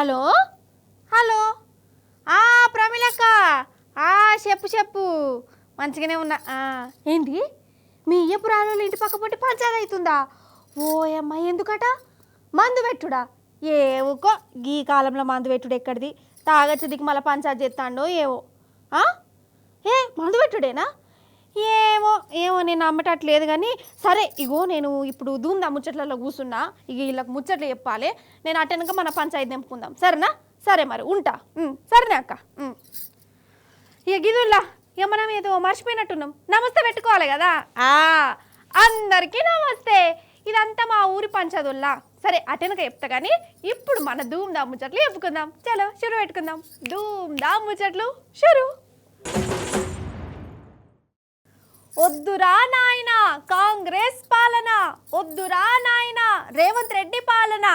Hello hello ప్రమిళక్క చెప్పు చెప్పు మంచిగానే ఉన్నా. ఏంటి మీ ఇయ్యపురాలు ఇంటి పక్క పొట్టి పంచాయతీ అవుతుందా? ఓయమ్మ ఎందుకట? మందు పెట్టుడా? ఏవుకో గీ కాలంలో మందు పెట్టుడు ఎక్కడిది? తాగచ్చదికి మళ్ళీ పంచాయతీ చేస్తాడో ఏవో. మందు పెట్టుడేనా? ఏమో ఏమో నేను నమ్మటట్లేదు కానీ సరే ఇగో నేను ఇప్పుడు ధూమ్దా ముచ్చట్లలో కూర్చున్నా. ఇక వీళ్ళకి ముచ్చట్లు చెప్పాలి. నేను అటెనక మన పంచాయతీ నింపుకుందాం సరేనా? సరే మరి ఉంటా. సరేనే అక్క. ఇక గిదుల్లా ఇక మనం ఏదో మర్చిపోయినట్టున్నాం. నమస్తే పెట్టుకోవాలి కదా. అందరికీ నమస్తే. ఇదంతా మా ఊరి పంచాదుల్లా. సరే అటెనక చెప్తా కానీ ఇప్పుడు మన ధూమ్దా ముచ్చట్లు చెప్పుకుందాం. చలో షురు పెట్టుకుందాం. ధూమ్దా ముచ్చట్లు షురు. వద్దురా నాయన కాంగ్రెస్ పాలన, వద్దురా నాయన రేవంత్ రెడ్డి పాలన.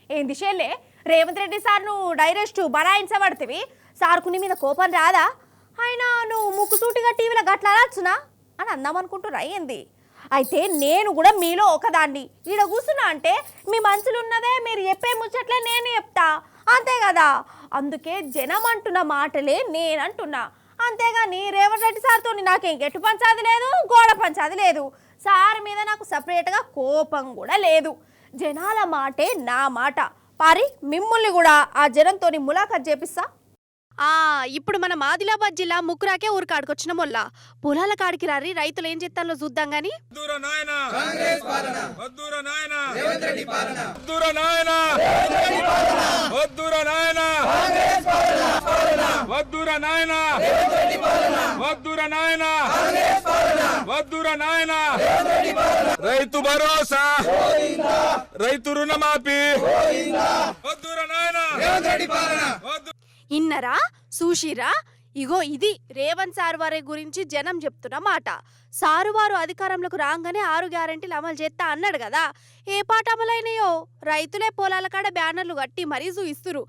ఏంది షెల్లే రేవంత్ రెడ్డి సార్ నువ్వు డైరెక్ట్ బరాయించబడితివి. సార్కు నీ మీద కోపం రాదా? ఆయన నువ్వు ముక్కుసూటిగా టీవీలో గట్లా అనొచ్చునా అని అందామనుకుంటున్నా ఏంది? అయితే నేను కూడా మీలో ఒకదాన్ని. ఈడ కూర్చున్నా అంటే మీ మనసులో ఉన్నదే మీరు చెప్పే ముచ్చట్లే నేను చెప్తా అంతే కదా. అందుకే జనం అంటున్న మాటలే నేనంటున్నా. అంతేగాని రేవంత్ రెడ్డి సార్తో నాకేం గెట్టు పంచాది లేదు, గోడ పంచాది లేదు. సార్ మీద నాకు సపరేట్గా కోపం కూడా లేదు. జనాల మాటే నా మాట. పారి మిమ్మల్ని కూడా ఆ జనంతో ములాఖత్ చేపిస్తా. ఇప్పుడు మన ఆదిలాబాద్ జిల్లా ముక్కురాకే ఊరికాడికొచ్చిన మొల్ల పొలాల కాడికి రారి రైతులు ఏం చేస్తాలో చూద్దాం గాని. రైతు భరోసా, రైతు రుణమాఫీ, ఇన్నరా చూసిరా? ఇగో ఇది రేవంత్ సార్ వారి గురించి జనం చెప్తున్న మాట. సారు వారు అధికారంలోకి రాగానే 6 గ్యారెంటీలు అమలు చేస్తా అన్నాడు కదా. ఏ పాట అమలైనయో? రైతులే పొలాల కాడ బ్యానర్లు కట్టి మరీ చూయిస్తురు.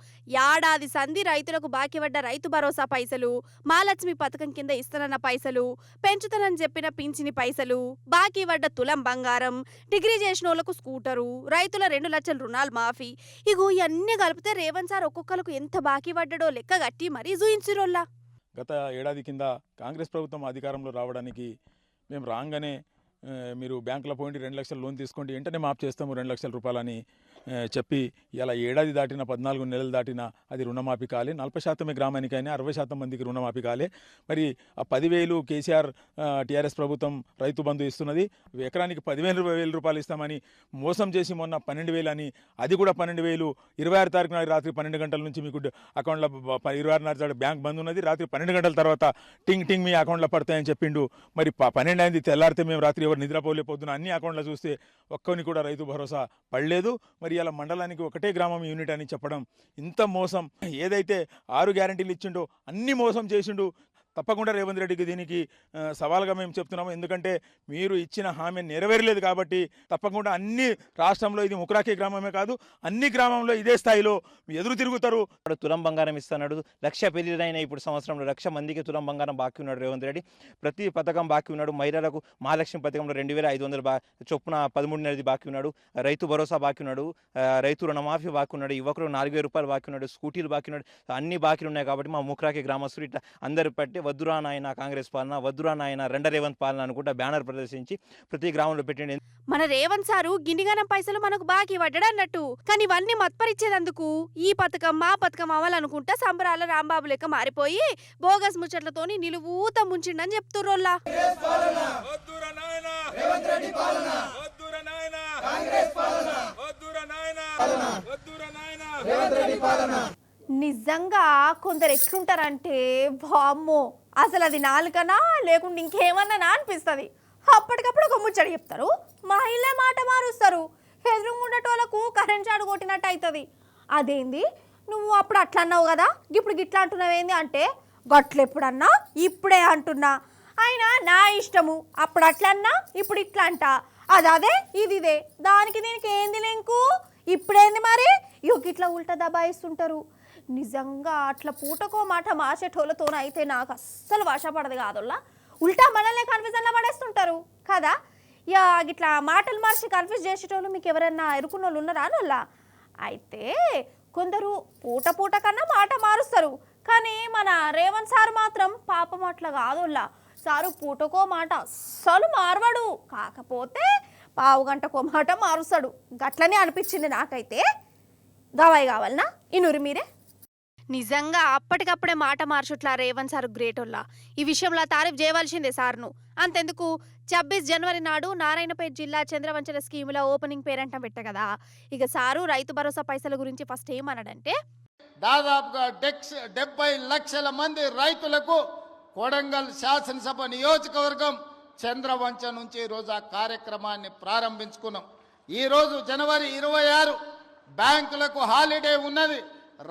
ఏడాది సంధి రైతులకు బాకీ పడ్డ రైతు భరోసా పైసలు, మహాలక్ష్మి పథకం కింద ఇస్తానన్న పైసలు, పెంచుతానని చెప్పిన పింఛని పైసలు, బాకీ పడ్డ తులం బంగారం, డిగ్రీ చేసిన వాళ్ళకు స్కూటరు, రైతుల 2 లక్షల రుణాలు మాఫీ. ఇగో ఇవన్నీ కలిపితే రేవంత్ సార్ ఒక్కొక్కరికి ఎంత బాకీ పడ్డాడో లెక్క కట్టి మరీ చూయించురోల్లా. గత ఏడాది కింద కాంగ్రెస్ ప్రభుత్వం అధికారంలో రావడానికి మేము రాగానే మీరు బ్యాంకులో పోయిండి 2 లక్షల లోన్ తీసుకోండి, వెంటనే మాఫ్ చేస్తాము 2 లక్షల రూపాయలని చెప్పి ఇలా ఏడాది దాటిన 14 నెలలు దాటినా అది రుణమాఫీ కాలే. 40% గ్రామానికి అయినా 60% మందికి రుణమాఫీ కాలే. మరి ఆ 10,000 కేసీఆర్ టీఆర్ఎస్ ప్రభుత్వం రైతు బంధు ఇస్తున్నది. ఎకరానికి 10,000 రూపాయలు ఇస్తామని మోసం చేసి మొన్న 12,000 అని, అది కూడా 12,000 26 తారీఖు నాడు రాత్రి 12 గంటల నుంచి మీకు అకౌంట్లో 26 నాడు బ్యాంక్ బంద్ ఉన్నది. రాత్రి 12 గంటల తర్వాత టింగ్ టింగ్ మీ అకౌంట్లో పడతాయని చెప్పిండు. మరి 12 అయింది, తెల్లారితే మేము రాత్రి ఎవరు నిద్రపోలేకపోతున్నా అన్ని అకౌంట్లో చూస్తే ఒక్కని కూడా రైతు భరోసా పడలేదు. మరి ఇలా మండలానికి ఒకటే గ్రామం యూనిట్ అని చెప్పడం ఇంత మోసం. ఏదైతే 6 గ్యారెంటీలు ఇచ్చిండో అన్ని మోసం చేసిండు. తప్పకుండా రేవంత్ రెడ్డికి దీనికి సవాల్గా మేము చెప్తున్నాము. ఎందుకంటే మీరు ఇచ్చిన హామీ నెరవేరలేదు కాబట్టి తప్పకుండా అన్ని రాష్ట్రంలో, ఇది ముకురాకే గ్రామమే కాదు అన్ని గ్రామంలో ఇదే స్థాయిలో ఎదురు తిరుగుతారు. తులం బంగారం ఇస్తున్నాడు. 1,00,000 పెళ్లిరైన ఇప్పుడు సంవత్సరంలో 1,00,000 మందికి తులం బంగారం బాకీ ఉన్నాడు రేవంత్ రెడ్డి. ప్రతి పథకం బాకీ ఉన్నాడు. మహిళలకు మహాలక్ష్మి పథకంలో 2,500 చొప్పున 13 నెలది బాకీ ఉన్నాడు. రైతు భరోసా బాకీ ఉన్నాడు. రైతు రుణమాఫీ బాకీ ఉన్నాడు. యువకులు 4,000 రూపాయలు బాకీ ఉన్నాడు. స్కూటీలు బాకీ ఉన్నాడు. అన్ని బాకీలు ఉన్నాయి కాబట్టి మా ముకురాకే గ్రామస్తులు ఇట్లా అందరు పట్టి వద్దురా నాయన కాంగ్రెస్ పాలన, వద్దురా నాయన రేవంత్ పాలన అనుకుంటా బ్యానర్ ప్రదర్శించి ప్రతి గ్రామంలో పెట్టండి. మన రేవంత్ సారు గిన్నిగానం పైసలు మనకు బాకీ పడ్డాడు అన్నట్టు. కానీ ఇవన్నీ మత్పరిచ్చేదందుకు ఈ పథకం మా పథకం అవ్వాలనుకుంటా సంబరాల రాంబాబు లెక్క మారిపోయి బోగస్ ముచ్చట్లతోని నిలువూత ముంచిండని చెప్తుర్రోల్లా. నిజంగా కొందరు ఎట్లుంటారంటే వామ్మో అసలు అది నాలుకనా లేకుంటే ఇంకేమన్నా అనిపిస్తుంది. అప్పటికప్పుడు ఒక ముచ్చట చెప్తారు, మహిళ మాట మారుస్తారు. ఎదురుగుండటోళ్ళకు కరెంట్ చాడు కొట్టినట్టు అవుతుంది. అదేంది నువ్వు అప్పుడు అట్లా అన్నావు కదా, ఇప్పుడు గిట్లా అంటున్నావేంది అంటే గట్లు ఎప్పుడన్నా ఇప్పుడే అంటున్నా. అయినా నా ఇష్టము, అప్పుడు అట్లా అన్నా ఇప్పుడు ఇట్లా అంట. అదే ఇదే దానికి దీనికి ఏంది లింకు? ఇప్పుడేంది మరి? ఇట్లా ఉల్టా దబాయిస్తుంటారు. నిజంగా అట్లా పూటకో మాట మార్చేటోళ్ళతో అయితే నాకు అస్సలు వశపడదు కాదోళ్ళ. ఉల్టా మనల్ని కన్ఫ్యూజన్లో పడేస్తుంటారు కదా. ఇట్లా మాటలు మార్చి కన్ఫ్యూజ్ చేసేటోళ్ళు మీకు ఎవరైనా ఎరుకున్న వాళ్ళు ఉన్నారా అనోళ్ళ? అయితే కొందరు పూట పూట కన్నా మాట మారుస్తారు. కానీ మన రేవంత్ సార్ మాత్రం పాపం అట్లా కాదుల్లా. సారు పూటకో మాట అస్సలు మారవాడు, కాకపోతే పావు గంటకో మాట మారుస్తాడు. గట్లనే అనిపించింది నాకైతే. గవాయి కావాలనా ఇనురు మీరే. నిజంగా అప్పటికప్పుడే మాట మార్చుట్లా రేవంత్ సార్ గ్రేటోల్లా. ఈ విషయంలో తారీఫ్ చేయవలసిందే సార్ను. అంతెందుకు 26 జనవరి నాడు నారాయణపేట జిల్లా చంద్రవంచన స్కీముల ఓపెనింగ్ పేరంటం పెట్ట కదా. ఇక సారు రైతు భరోసా పైసల గురించి ఫస్ట్ ఏమన్నాడంటే, దాదాపుగా 70 లక్షల మంది రైతులకు కొడంగల్ శాసనసభ నియోజకవర్గం చంద్రవంచ నుంచి ఈరోజు ఆ కార్యక్రమాన్ని ప్రారంభించుకున్నాం. ఈరోజు జనవరి 26 బ్యాంకులకు హాలిడే ఉన్నది.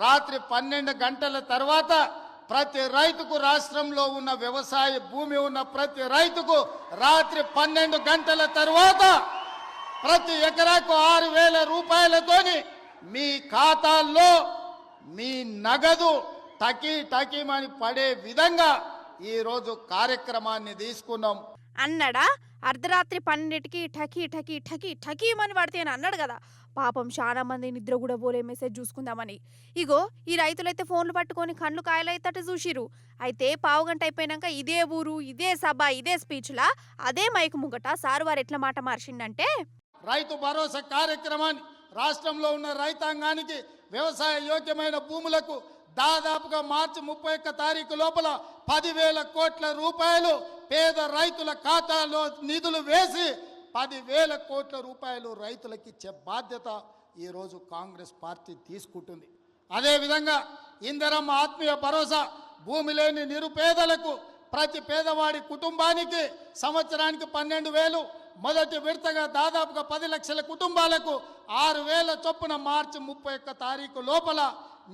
రాత్రి 12 గంటల తర్వాత ప్రతి రైతుకు, రాష్ట్రంలో ఉన్న వ్యవసాయ భూమి ఉన్న ప్రతి రైతుకు రాత్రి 12 గంటల తర్వాత ప్రతి ఎకరాకు 6,000 రూపాయలతోని మీ ఖాతాల్లో మీ నగదు టకీమని పడే విధంగా ఈరోజు కార్యక్రమాన్ని తీసుకున్నాం అన్నాడా. అర్ధరాత్రి 12కి టకీమని పడితే అని అన్నాడు కదా. పాపం చాలా మంది నిద్ర కూడా పోలే మెసేజ్ చూసుకుందామని. ఇగో ఈ రైతులైతే ఫోన్లు పట్టుకొని కళ్ళు కాయలైతట చూసిరు. అయితే పావు గంట అయిపోయినాక ఇదే ఊరు, ఇదే సభ, ఇదే స్పీచ్లా అదే మైకు ముంగట సారు వారు ఎట్లా మాట మార్చిండంటే, రైతు భరోసా కార్యక్రమాన్ని రాష్ట్రంలో ఉన్న రైతాంగానికి వ్యవసాయ యోగ్యమైన భూములకు దాదాపుగా మార్చి 31 తారీఖు లోపల 10,000 కోట్ల రూపాయలు పేద రైతుల ఖాతాలో నిధులు వేసి 10,000 కోట్ల రూపాయలు రైతులకు ఇచ్చే బాధ్యత ఈరోజు కాంగ్రెస్ పార్టీ తీసుకుంటుంది. అదేవిధంగా ఇందిరమ్మ ఆత్మీయ భరోసా, భూమి లేని నిరుపేదలకు ప్రతి పేదవాడి కుటుంబానికి సంవత్సరానికి 12,000, మొదటి విడతగా దాదాపుగా 10 లక్షల కుటుంబాలకు 6,000 చొప్పున మార్చి 31 తారీఖు లోపల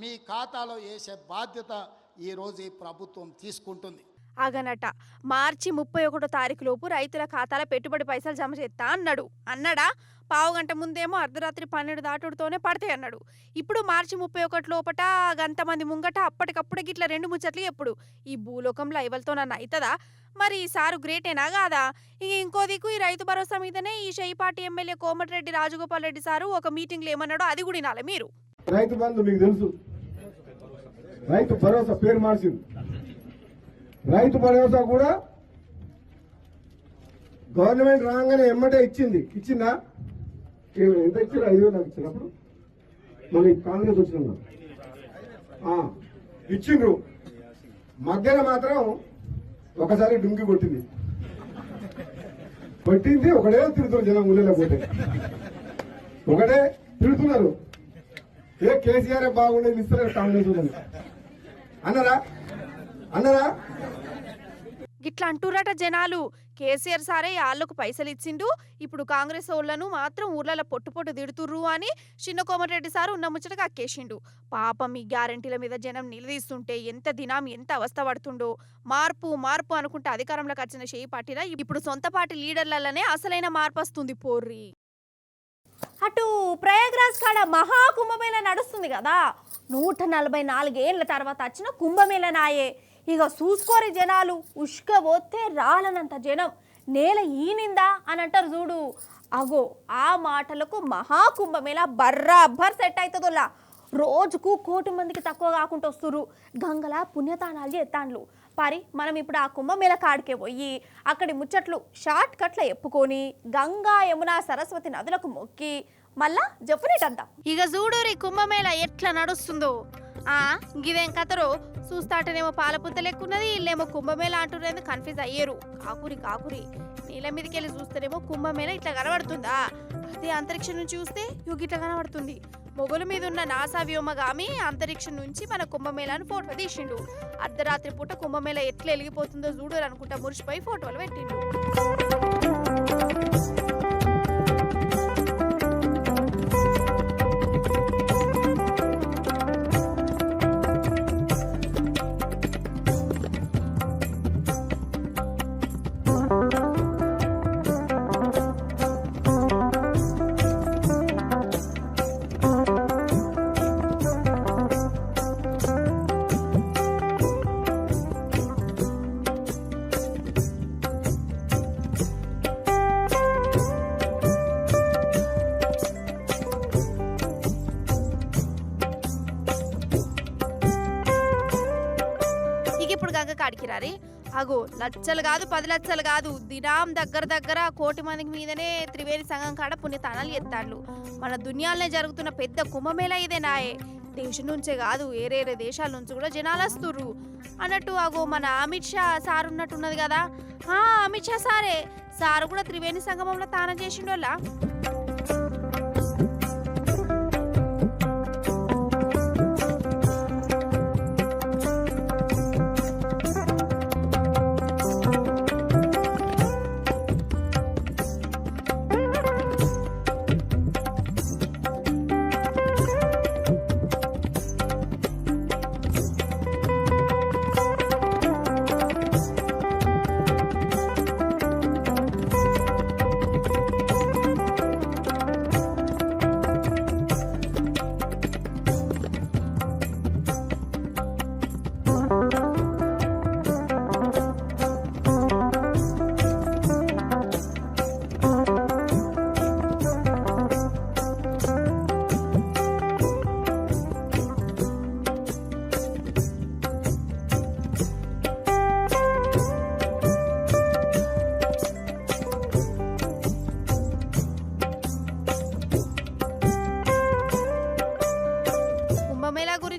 మీ ఖాతాలో వేసే బాధ్యత ఈరోజు ఈ ప్రభుత్వం తీసుకుంటుంది. అగనట మార్చి 31 తారీఖు లోపు రైతుల ఖాతాల పెట్టుబడి పైసలు జమ చేస్తా అన్నాడా. పావు గంట ముందేమో అర్ధరాత్రి 12 దాటుడుతోనే పడతాయి అన్నాడు. ఇప్పుడు మార్చి 31 లోపట గంతమంది ముంగట అప్పటికప్పుడే గిట్ల 2 ముచ్చట్లు ఎప్పుడు ఈ భూలోకంలో ఇవలతో నన్ను అవుతుందా? మరి ఈ సారు గ్రేటేనా కాదా? ఇక ఇంకో దిక్కు ఈ రైతు భరోసా మీదనే ఈ షైపాటి ఎమ్మెల్యే కోమటిరెడ్డి రాజగోపాల్ రెడ్డి సారు ఒక మీటింగ్లో ఏమన్నాడో అది కూడా వినాలి మీరు. రైతు బంధు మీకు తెలుసు, రైతు భరోసా పేరు మార్చింది. రైతు భరోసా కూడా గవర్నమెంట్ రాగానే ఎమ్మటే ఇచ్చిందా? ఎంత ఇచ్చారు? 5,000 ఇచ్చినప్పుడు మన కాంగ్రెస్ వచ్చిన ఇచ్చిండ్రు. మధ్యన మాత్రం ఒకసారి డుంకి కొట్టింది. ఒకటే తిడుతున్నారు జనం, ఊళ్ళో పోతే ఒకటే తిడుతున్నారు. కేసీఆర్ బాగుండేది ఇస్తారు కాంగ్రెస్ అన్నారా? గిట్లా అంటురట జనాలు. కేసీఆర్ సారే వాళ్ళకు పైసలు ఇచ్చిండు, ఇప్పుడు కాంగ్రెస్ వాళ్ళను మాత్రం ఊర్లలో పొట్టు తిడుతుర్రు అని చిన్న కోమటిరెడ్డి సారు ఉన్న ముచ్చటగా అక్కేసిండు. పాపం ఈ గ్యారెంటీల మీద జనం నిలదీస్తుంటే ఎంత దినం ఎంత అవస్థ పడుతుండో. మార్పు అనుకుంటే అధికారంలోకి వచ్చిన షేయి పార్టీలా ఇప్పుడు సొంత పార్టీ లీడర్లనే అసలైన మార్పు వస్తుంది పోర్రి. అటు ప్రయాగ్రాజ్ కాడ మహా కుంభమేళ నడుస్తుంది కదా. 144 ఏళ్ల తర్వాత వచ్చిన కుంభమేళ నాయే. ఇక చూసుకోరి జనాలు, ఉష్క పోతే రాలనంత జనం, నేల ఈనిందా అని అంటారు చూడు. అగో ఆ మాటలకు మహాకుంభమేళ బర్రాబ్బర్ సెట్ అవుతుందిలా. రోజుకు 1 కోటి మందికి తక్కువ కాకుండా వస్తురు. గంగల పుణ్యతానాలు చేస్తాండ్లు. పరి మనం ఇప్పుడు ఆ కుంభమేళ కాడికే పోయి అక్కడి ముచ్చట్లు షార్ట్ కట్ల ఎప్పుకొని గంగా యమున సరస్వతి నదులకు మొక్కి మళ్ళా జప్పునేటద్దాం. ఇక చూడూరి కుంభమేళ ఎట్లా నడుస్తుందో. గిదేం కథరో చూస్తాటనేమో పాలపుంత లెక్కున్నది, ఇల్లేమో కుంభమేళ అంటున్నది కన్ఫ్యూజ్ అయ్యారు. కాకురి నీళ్ళ మీదకి వెళ్ళి చూస్తేనేమో కుంభమేళ ఇట్లా కనబడుతుందా? అదే అంతరిక్షం నుంచి చూస్తే ఇట్లా కనబడుతుంది. మొగుల మీద ఉన్న నాసా వ్యోమగామి అంతరిక్షం నుంచి మన కుంభమేళాను ఫోటో తీసిండు. అర్ధరాత్రి పూట కుంభమేళ ఎట్లా వెలిగిపోతుందో చూడరు అనుకుంటా మురిసిపోయి ఫోటోలు పెట్టిండు. ఎక్కిరారి అగో లక్షలు కాదు 10 లక్షలు కాదు దినాం దగ్గర 1 కోటి మందికి మీదనే త్రివేణి సంఘం కాడ పుణ్యతానాలు ఎత్తాళ్ళు. మన దునియాలనే జరుగుతున్న పెద్ద కుంభమేళ ఇదేనాయే. దేశం నుంచే కాదు వేరే దేశాల నుంచి కూడా జనాలు వస్తుర్రు అన్నట్టు. అగో మన అమిత్ షా సార్ ఉన్నట్టున్నది కదా, అమిత్ షా సారు కూడా త్రివేణి సంగమంలో తానం చేసిండోళ్ళ.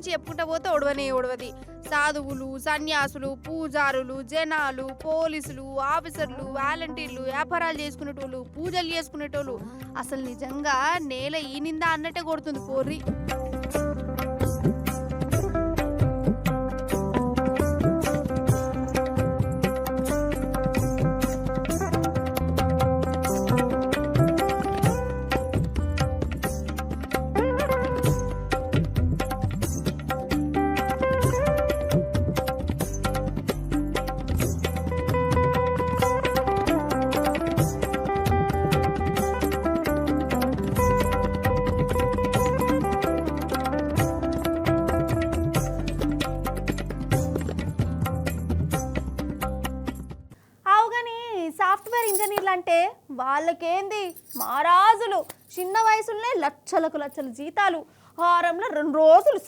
చెప్పుకుంటా పోతే ఒడవది. సాధువులు, సన్యాసులు, పూజారులు, జనాలు, పోలీసులు, ఆఫీసర్లు, వాలంటీర్లు, వ్యాపారాలు చేసుకునేటోళ్ళు, పూజలు చేసుకునేటోళ్ళు, అసలు నిజంగా నేల ఈనిందా అన్నట్టే కొడుతుంది పోర్రి. సాఫ్ట్వేర్ ఇంజనీర్లు అంటే వాళ్ళకేంది మహారాజులు. చిన్న వయసులోనే లక్షలు జీతాలు, వారంలో 2 రోజులు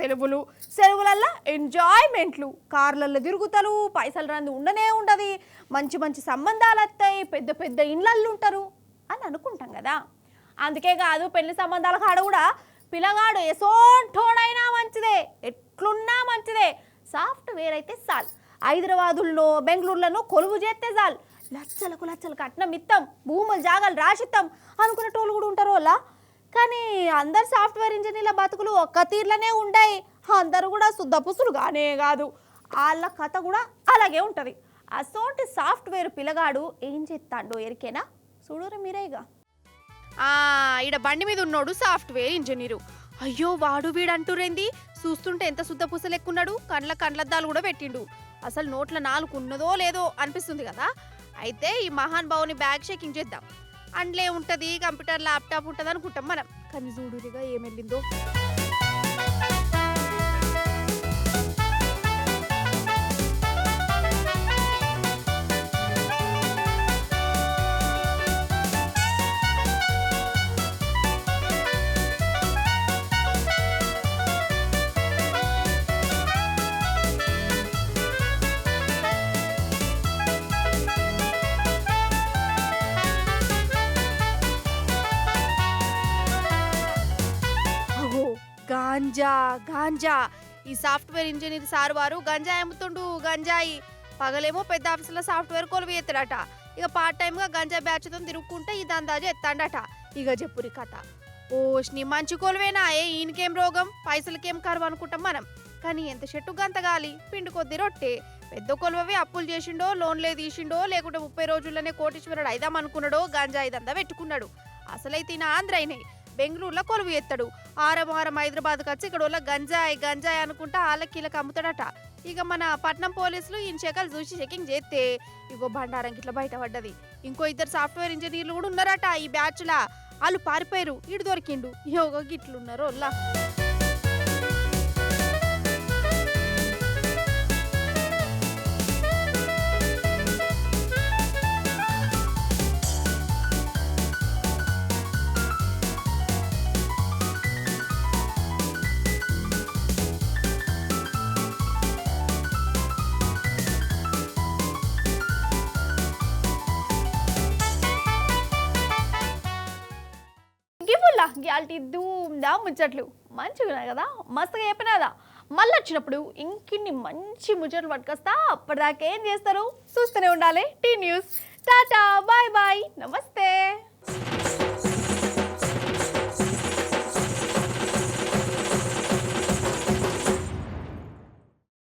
సెలవులల్లో ఎంజాయ్మెంట్లు, కార్లల్లో తిరుగుతారు, పైసలు రంది ఉండనే ఉండదు, మంచి సంబంధాలు వస్తాయి, పెద్ద ఇండ్లల్లో ఉంటారు అని అనుకుంటాం కదా. అందుకే కాదు పెళ్లి సంబంధాల కాడ కూడా పిల్లగాడు ఎసోంటోడైనా మంచిదే, ఎట్లున్నా మంచిదే, సాఫ్ట్వేర్ అయితే చాలు. హైదరాబాదుల్లో బెంగళూరులను కొలువు చేస్తే చాలు, లక్షలు కట్నం ఇస్తాం, భూములు జాగాలు రాసిస్తాం అనుకునేటోళ్ళు కూడా ఉంటారు వాళ్ళ. కానీ అందరు సాఫ్ట్వేర్ ఇంజనీర్ల బతుకులు ఒక్క తీర్లనే ఉంటాయి. అందరూ కూడా శుద్ధపుసులు కానే కాదు, వాళ్ళ కథ కూడా అలాగే ఉంటుంది. అసోంటి సాఫ్ట్వేర్ పిల్లగాడు ఏం చేస్తాడో ఎరికేనా? చూడరు మీరేగా. ఈడ బండి మీద ఉన్నోడు సాఫ్ట్వేర్ ఇంజనీరు. అయ్యో వాడు వీడు అంటురేంది, చూస్తుంటే ఎంత శుద్ధపుసలు ఎక్కున్నాడు, కండ్లద్దాలు కూడా పెట్టిండు. అసలు నోట్ల 4 ఉన్నదో లేదో అనిపిస్తుంది కదా. అయితే ఈ మహాన్ బావుని బ్యాగ్ చెకింగ్ చేద్దాం. అండ్లే ఉంటుంది, కంప్యూటర్ ల్యాప్టాప్ ఉంటుంది అనుకుంటాం మనం, కానీ చూడుగా ఏమెళ్ళిందో. గాంజా ఈ సాఫ్ట్వేర్ ఇంజనీర్ సార్ వారు గంజాయి అమ్ముతుండు. గంజాయి పగలేమో పెద్ద ఆఫీసులో సాఫ్ట్వేర్ కొలువు ఎత్తాడట, ఇక పార్ట్ టైమ్ గా గంజాయి బ్యాచ్తో తిరుగుకుంటే ఇది అందాజు ఎత్తాడట. ఇక చెప్పురి కథ. ఓష్ని మంచి కొలువేనా, ఈయనకేం రోగం, పైసలకేం కరువు అనుకుంటాం మనం. కానీ ఎంత చెట్టు గంతగాలి, పిండి కొద్ది రొట్టె. పెద్ద కొలువవి అప్పులు చేసిండో, లోన్లే తీసిండో, లేకుంటే 30 రోజుల్లోనే కోటీశ్వరుడు అయిదాం అనుకున్నాడో గంజాయి దందా పెట్టుకున్నాడు. అసలైతే ఈయన ఆంధ్రైనే బెంగళూరులో కొలువు ఎత్తాడు. ఆరం హైదరాబాద్కి వచ్చి ఇక్కడ వాళ్ళ గంజాయి అనుకుంటా వాళ్ళకి అమ్ముతాడట. ఇక మన పట్నం పోలీసులు ఈయన చెక్కలు చూసి చెకింగ్ చేస్తే ఇగో బండారం ఇట్లా బయటపడ్డది. ఇంకో 2 సాఫ్ట్వేర్ ఇంజనీర్లు కూడా ఉన్నారట ఈ బ్యాచ్లా. వాళ్ళు పారిపోయారు, ఈడు దొరికిండు. యోగ గిట్లున్నారు వాళ్ళ. గ్యాల్టీ ధూమ్దా ముచ్చట్లు మంచిగా ఉన్నాయి కదా, మస్తుగా చెప్పినాదా. మళ్ళీ వచ్చినప్పుడు ఇంకిన్ని మంచి ముచ్చట్లు పట్టుకొస్తా. అప్పటిదాకా ఏం చేస్తారు, చూస్తూనే ఉండాలి T news. Tata, bye bye, నమస్తే.